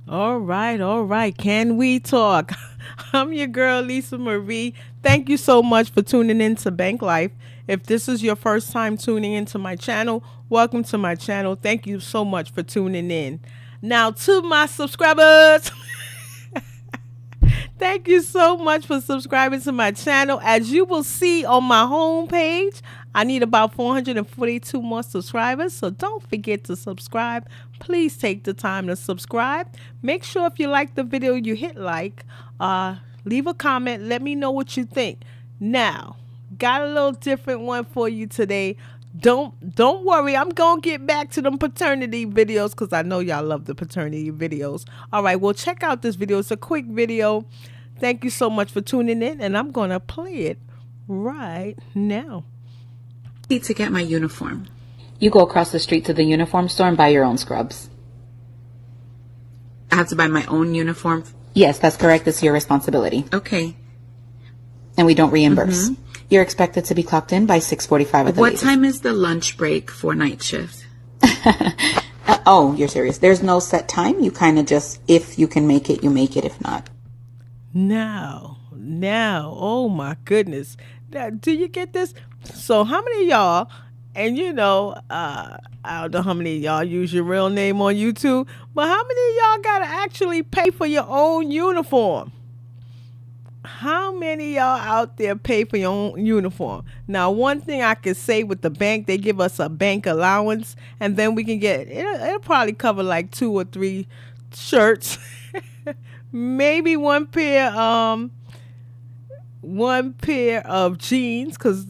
All right, all right. Can we talk? I'm your girl, Lisa Marie. Thank you so much for tuning in to Bank Life. If this is your first time tuning into my channel, welcome to my channel. Thank you so much for tuning in. Now, to my subscribers, thank you so much for subscribing to my channel. As you will see on my homepage, I need about 442 more subscribers, so don't forget to subscribe. Please take the time to subscribe. Make sure if you like the video, you hit like. Leave a comment. Let me know what you think. Now, got a little different one for you today. Don't worry. I'm gonna get back to them paternity videos because I know y'all love the paternity videos. All right, well, check out this video. It's a quick video. Thank you so much for tuning in, and I'm gonna play it right now. Need to get my uniform. You go across the street to the uniform store and buy your own scrubs. I have to buy my own uniform. Yes, that's correct. It's your responsibility. Okay. And we don't reimburse. You're expected to be clocked in by 6:45 at the What latest. time is the lunch break for night shift? Oh, you're serious. There's no set time. You kind of just, if you can make it, you make it. If not. Now, oh my goodness. Now, do you get this? So how many of y'all, and I don't know how many of y'all use your real name on YouTube, but how many of y'all gotta actually pay for your own uniform? How many of y'all out there pay for your own uniform? Now, one thing I could say with the bank, they give us a bank allowance, and then we can get, it'll probably cover like 2 or 3 shirts, maybe one pair of jeans, because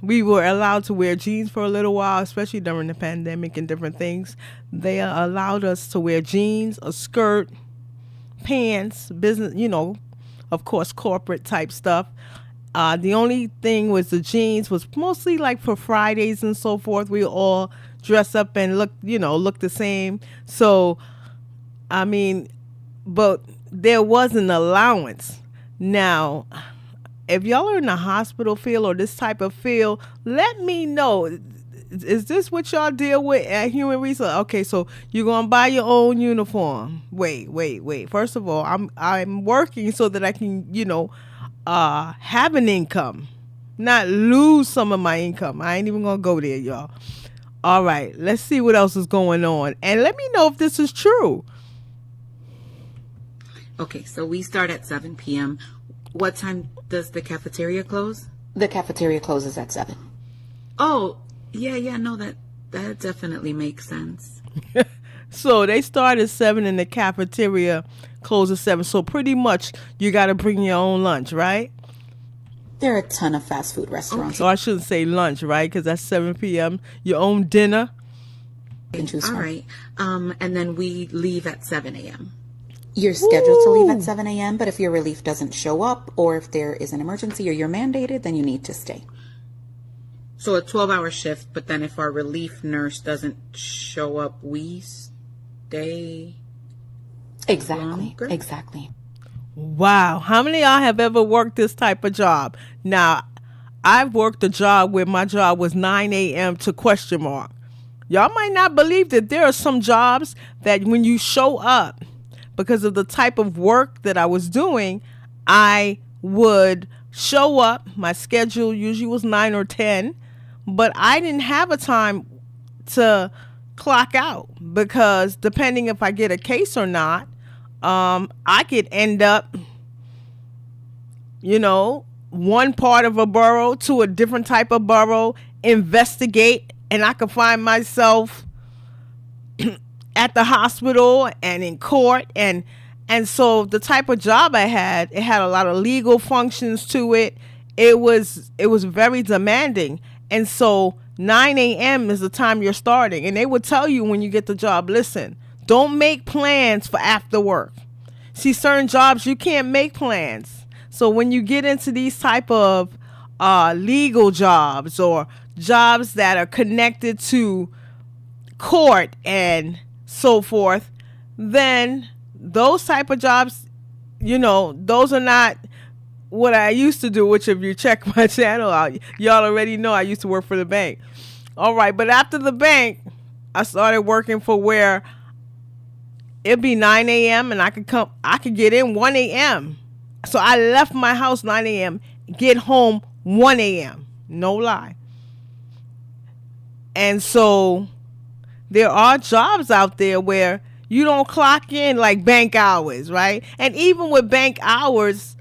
we were allowed to wear jeans for a little while, especially during the pandemic and different things. They allowed us to wear jeans, a skirt, pants, business, of course, corporate type stuff. The only thing was the jeans was mostly like for Fridays and so forth. We all dress up and look the same. So, I mean, but there was an allowance. Now, if y'all are in the hospital field or this type of field, let me know. Is this what y'all deal with at Human Resource? Okay, so you're gonna buy your own uniform. Wait. First of all, I'm working so that I can, have an income, not lose some of my income. I ain't even gonna go there, y'all. All right, let's see what else is going on, and let me know if this is true. Okay, so we start at 7 p.m. What time does the cafeteria close? The cafeteria closes at 7. Oh, yeah, no, that definitely makes sense. So they start at 7 and the cafeteria closes at 7. So pretty much you got to bring your own lunch, right? There are a ton of fast food restaurants. So I shouldn't say lunch, right? Because that's 7 p.m. Your own dinner. You can choose All from. right. And then we leave at 7 a.m. You're scheduled to leave at 7 a.m., but if your relief doesn't show up or if there is an emergency or you're mandated, then you need to stay. So a 12-hour shift, but then if our relief nurse doesn't show up, we stay longer? Exactly. Wow. How many of y'all have ever worked this type of job? Now, I've worked a job where my job was 9 a.m. to question mark. Y'all might not believe that there are some jobs that when you show up, because of the type of work that I was doing, I would show up. My schedule usually was 9 or 10, but I didn't have a time to clock out because depending if I get a case or not, I could end up, one part of a borough to a different type of borough, investigate, and I could find myself at the hospital and in court, and so the type of job I had, it had a lot of legal functions to it. It was very demanding, and so 9 a.m. is the time you're starting, and they would tell you when you get the job, listen, don't make plans for after work. See, certain jobs you can't make plans. So when you get into these type of legal jobs or jobs that are connected to court and so forth, then those type of jobs, those are not what I used to do, which if you check my channel out, y'all already know I used to work for the bank. All right, but after the bank, I started working for where it'd be 9 a.m. and I could get in 1 a.m. So I left my house 9 a.m., get home 1 a.m. No lie. And so there are jobs out there where you don't clock in like bank hours, right? And even with bank hours,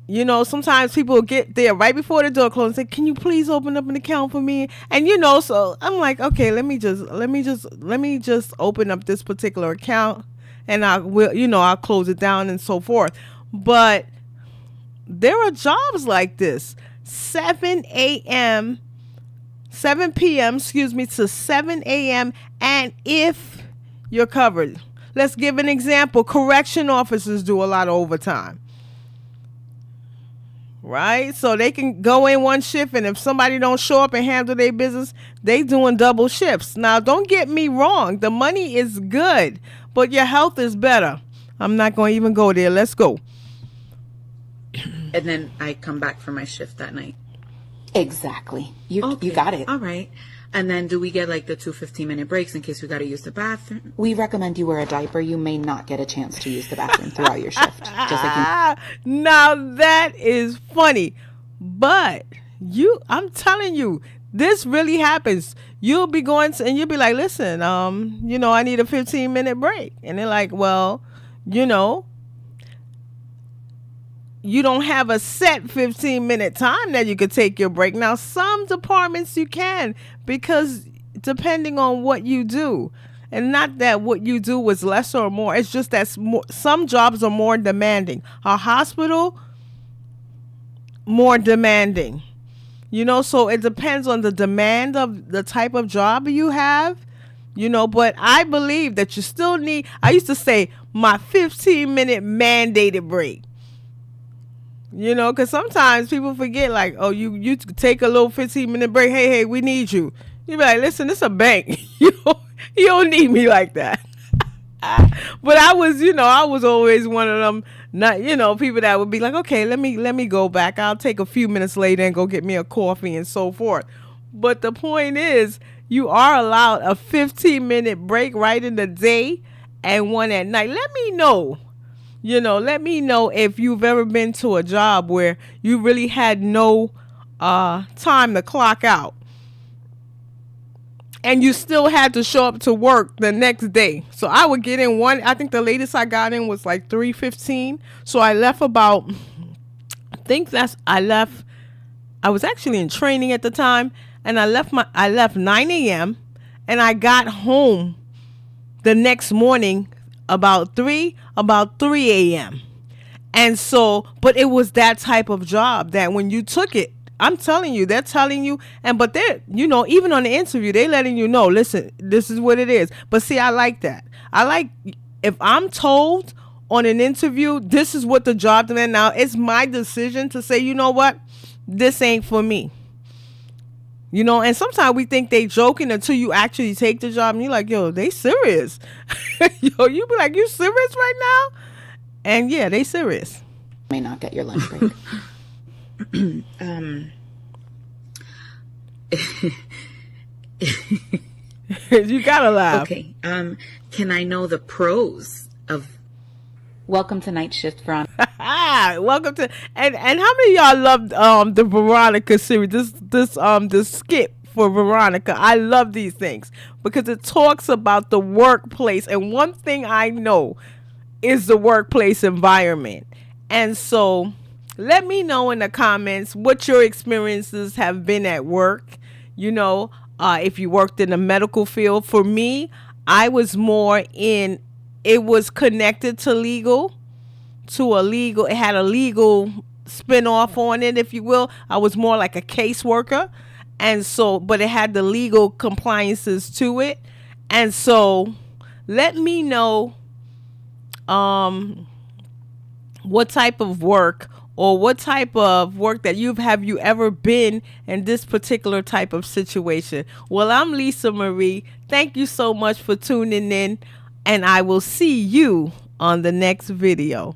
sometimes people get there right before the door closes and say, "Can you please open up an account for me?" And so I'm like, "Okay, let me just open up this particular account, and I will, I'll close it down and so forth." But there are jobs like this, 7 p.m., excuse me, to 7 a.m. And if you're covered, let's give an example. Correction officers do a lot of overtime, right? So they can go in one shift, and if somebody don't show up and handle their business, they doing double shifts. Now, don't get me wrong. The money is good, but your health is better. I'm not going to even go there. Let's go. And then I come back for my shift that night. Exactly. You Okay. got it. All right. And then do we get like the 2 15-minute breaks in case we got to use the bathroom? We recommend you wear a diaper. You may not get a chance to use the bathroom throughout your shift. Just like Now that is funny, but I'm telling you, this really happens. You'll be going to, and you'll be like, "Listen, I need a 15-minute break," and they're like, "Well, you don't have a set 15-minute time that you could take your break." Now, some departments you can, because depending on what you do, and not that what you do was less or more, it's just that some jobs are more demanding. A hospital, more demanding. So it depends on the demand of the type of job you have, but I believe that you still need, I used to say, my 15-minute mandated break. Because sometimes people forget, like, oh, you take a little 15-minute break. Hey, we need you. You be like, "Listen, this is a bank. You don't need me like that." But I was always one of them, not, people that would be like, "Okay, let me go back. I'll take a few minutes later and go get me a coffee and so forth." But the point is, you are allowed a 15-minute break right in the day and one at night. Let me know. Let me know if you've ever been to a job where you really had no time to clock out, and you still had to show up to work the next day. So I would get in I think the latest I got in was like 3:15. So I left about, I was actually in training at the time, and I left 9 a.m. and I got home the next morning about 3 a.m. And so, but it was that type of job that when you took it, I'm telling you, they're telling you, but they're, even on the interview, they're letting you know, "Listen, this is what it is." But see, I like that. I like, if I'm told on an interview, this is what the job demand. Now, it's my decision to say, "You know what? This ain't for me." And sometimes we think they joking until you actually take the job, and you're like, "Yo, they serious." You be like, "You serious right now?" And yeah, they serious. may not get your lunch break. You gotta laugh. Okay. Can I know the pros of? Welcome to Night Shift, Veronica. Welcome to, and how many of y'all loved the Veronica series? This skit for Veronica. I love these things because it talks about the workplace, and one thing I know is the workplace environment. And so let me know in the comments what your experiences have been at work. If you worked in the medical field. For me, I was more in, it was connected to it had a legal spin-off on it, if you will. I was more like a caseworker. And so, but it had the legal compliances to it. And so let me know what type of work, or what type of work that have you ever been in this particular type of situation. Well, I'm Lisa Marie. Thank you so much for tuning in, and I will see you on the next video.